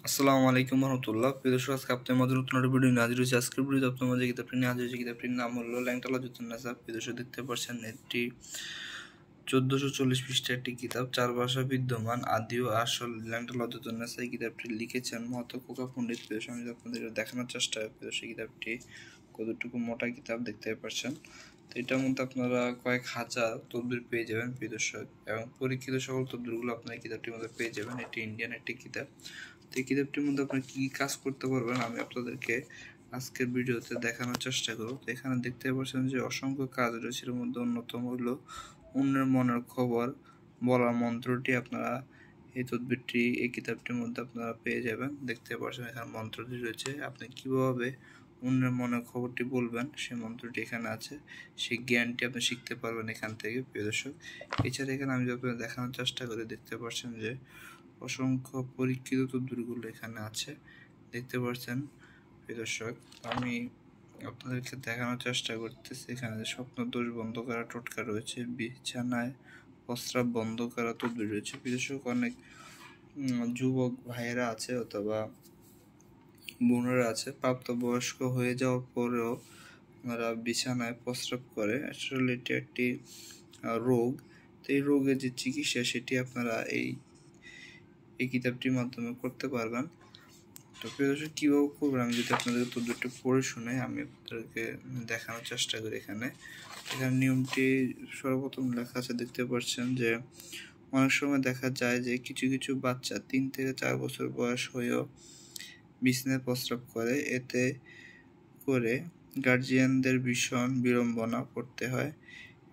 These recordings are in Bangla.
আসসালামু আলাইকুম রহমতুল্লাহ। প্রিয় দর্শক, আজকে আপনাদের মাঝে নতুন একটা ভিডিও নিয়ে হাজির হয়েছে। আজকের ভিডিওতে আপনার মাঝে কিতাবটি নিয়ে হাজির হয়েছে। কিতাবটির নাম হলো ল্যাংটা লাজুতুন্নেসা। প্রিয় দর্শক, দেখতে পাচ্ছেন এটি 1440 পৃষ্ঠার একটি কিতাব। 4 ভাষা বিদ্যমান, আদি ও আসল ল্যাংটা লাজুতুন্নেসা। এই কিতাবটি লিখেছেন মহাত্মা খোকা পণ্ডিত। প্রিয় দর্শক, আমি আপনাদের দেখানোর চেষ্টা করি। প্রিয় দর্শক, কিতাবটি কতটুকু মোটা কিতাব দেখতে পাচ্ছেন। তো এটার মধ্যে আপনারা কয়েক হাজার তদবির পেয়ে যাবেন প্রিয় দর্শক, এবং পরীক্ষিত সকল তদবিরগুলো আপনার কিতাবটির মধ্যে পেয়ে যাবেন। এটি ইন্ডিয়ান একটি কিতাব। তো এই কিতাবটির মধ্যে আপনারা কী কাজ করতে পারবেন আমি আপনাদেরকে আজকের ভিডিওতে দেখানোর চেষ্টা করব। তো এখানে দেখতে পাচ্ছেন যে অসংখ্য কাজ রয়েছে। এর মধ্যে অন্যতম হলো অন্যের মনের খবর বলার মন্ত্রটি আপনারা এই তদবিরটি এই কিতাবটির মধ্যে আপনারা পেয়ে যাবেন। দেখতে পাচ্ছেন এখানে মন্ত্রটি রয়েছে। আপনি কিভাবে অন্যের মনের খবরটি বলবেন সেই মন্ত্রটি এখানে আছে। সেই জ্ঞানটি আপনি শিখতে পারবেন এখান থেকে প্রিয় দর্শক। এছাড়া এখানে আমি আপনাদের দেখানোর চেষ্টা করি। দেখতে পাচ্ছেন যে অসংখ্য পরীক্ষিত তদবিরগুলো এখানে আছে, দেখতে পাচ্ছেন প্রিয় দর্শক। আমি আপনাদেরকে দেখানোর চেষ্টা করতেছি। এখানে স্বপ্ন দোষ বন্ধ করা টোটকা রয়েছে, বিছানায় প্রস্রাব বন্ধ করা তদবির রয়েছে। প্রিয় দর্শক, অনেক যুবক ভাইয়েরা আছে অথবা বোনেরা আছে, প্রাপ্তবয়স্ক হয়ে যাওয়ার পরেও ওনারা বিছানায় প্রস্রাব করে। আসলে এটি একটি রোগ। তো এই রোগের যে চিকিৎসা সেটি আপনারা এই কিতাবটির মাধ্যমে করতে পারবেন। তো প্রিয় দর্শক, কীভাবে করবেন আমি যদি আপনাদের তদবিরটি পড়ে শুনে আমি আপনাদেরকে দেখানোর চেষ্টা করি। এখানে নিয়মটি সর্বপ্রথম লেখা আছে। দেখতে পাচ্ছেন যে অনেক সময় দেখা যায় যে কিছু কিছু বাচ্চা 3 থেকে 4 বছর বয়স হয়েও বিছানায় প্রস্রাব করে। এতে করে গার্জিয়ানদের ভীষণ বিড়ম্বনা পড়তে হয়।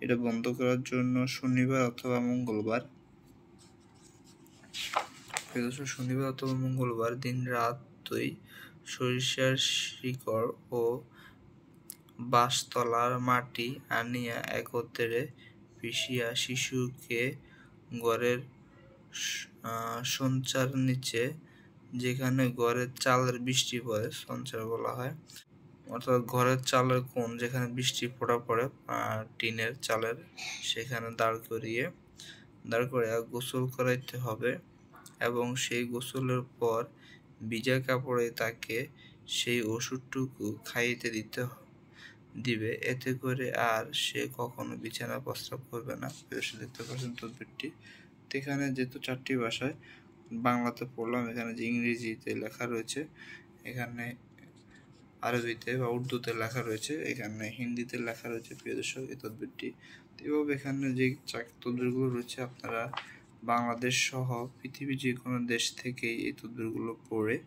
এটা বন্ধ করার জন্য শনিবার অথবা মঙ্গলবার অথবা মঙ্গলবার দিন রাতই সরিষার শিকড় ও বাঁশতলার মাটি আনিয়া একত্রে পিষিয়া শিশুকে ঘরের সঞ্চার নিচে, যেখানে ঘরের চালের বৃষ্টি পড়ে সঞ্চার বলা হয়, অর্থাৎ ঘরের চালের কোণ যেখানে বৃষ্টি ফোঁটা পড়ে টিনের চালের, সেখানে দাঁড় করিয়ে গোসল করাইতে হবে এবং সেই গোসলের পর ভিজা কাপড়ে তাকে সেই ওষুধটুকু খাইতে দিবে। এতে করে আর সে কখনো বিছানায় প্রস্রাব করবে না। দেখতে পাচ্ছেন তদবিরটি। এখানে যেহেতু 4টি ভাষায়, বাংলাতে পড়লাম, এখানে যে ইংরেজিতে লেখা রয়েছে, এখানে আরবিতে বা উর্দুতে লেখা রয়েছে, এখানে হিন্দিতে লেখা রয়েছে প্রিয় দর্শক এই তদবিরটি। এভাবে এখানে যে তদবিরগুলো রয়েছে আপনারা বাংলাদেশ সহ পৃথিবীর যে কোনো দেশ থেকেই এই তদবিরগুলো পড়ে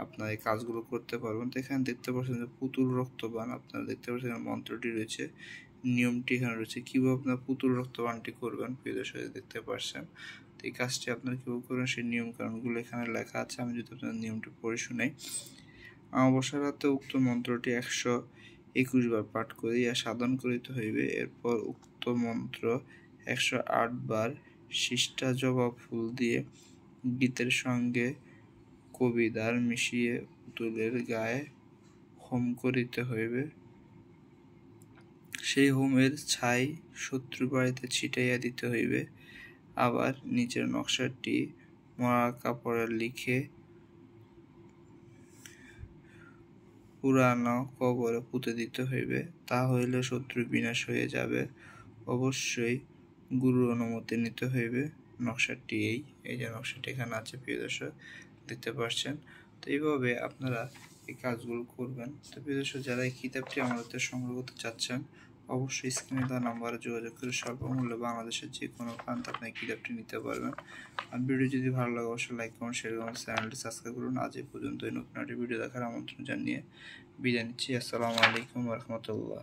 আপনারা এই কাজগুলো করতে পারবেন। তো এখানে দেখতে পাচ্ছেন যে পুতুল রক্তবান, আপনারা দেখতে পাচ্ছেন মন্ত্রটি রয়েছে, নিয়মটি এখানে রয়েছে কীভাবে আপনার পুতুল রক্তবানটি করবেন প্রিয় দর্শক দেখতে পাচ্ছেন। তো এই কাজটি আপনারা কীভাবে করবেন সেই নিয়মকানুনগুলো এখানে লেখা আছে। আমি যদি আপনার নিয়মটি পড়ে শুনাই। অমাবস্যা রাতে উক্ত মন্ত্রটি 121 বার পাঠ করিয়া সাধন করিতে হইবে। এরপর উক্ত মন্ত্র 108 বার শিষ্টা জবা ফুল দিয়ে গীতের সঙ্গে কবিতার মিশিয়ে পুতুলের গায়ে হোম করিতে হইবে। সেই হোমের ছাই শত্রু বাড়িতে ছিটাইয়া দিতে হইবে। আবার নিচের নকশাটি মরা কাপড়ে লিখে পুরানো কবরে পুঁতে দিতে হইবে। তা হইলে শত্রু বিনাশ হয়ে যাবে। অবশ্যই গুরুর অনুমতি নিতে হইবে। নকশাটি এই যে নকশাটি এখানে আছে প্রিয় দর্শক দেখতে পাচ্ছেন। তো এইভাবে আপনারা এই কাজগুলো করবেন। তো প্রিয় দর্শক, যারা এই কিতাবটি আমাদের সংগ্রহ করতে চাচ্ছেন অবশ্যই স্ক্রিনে দেওয়া নাম্বারে যোগাযোগ করে স্বল্পমূল্যে বাংলাদেশের যে কোনো প্রান্তে আপনি এই কিতাবটি নিতে পারবেন। আর ভিডিও যদি ভালো লাগে অবশ্যই লাইক করুন, শেয়ার করুন, চ্যানেলটি সাবস্ক্রাইব করুন। আজ এই পর্যন্ত নতুন একটি ভিডিও দেখার আমন্ত্রণ জানিয়ে বিদায় নিচ্ছি। আসসালামু আলাইকুম ওয়া রাহমাতুল্লাহ।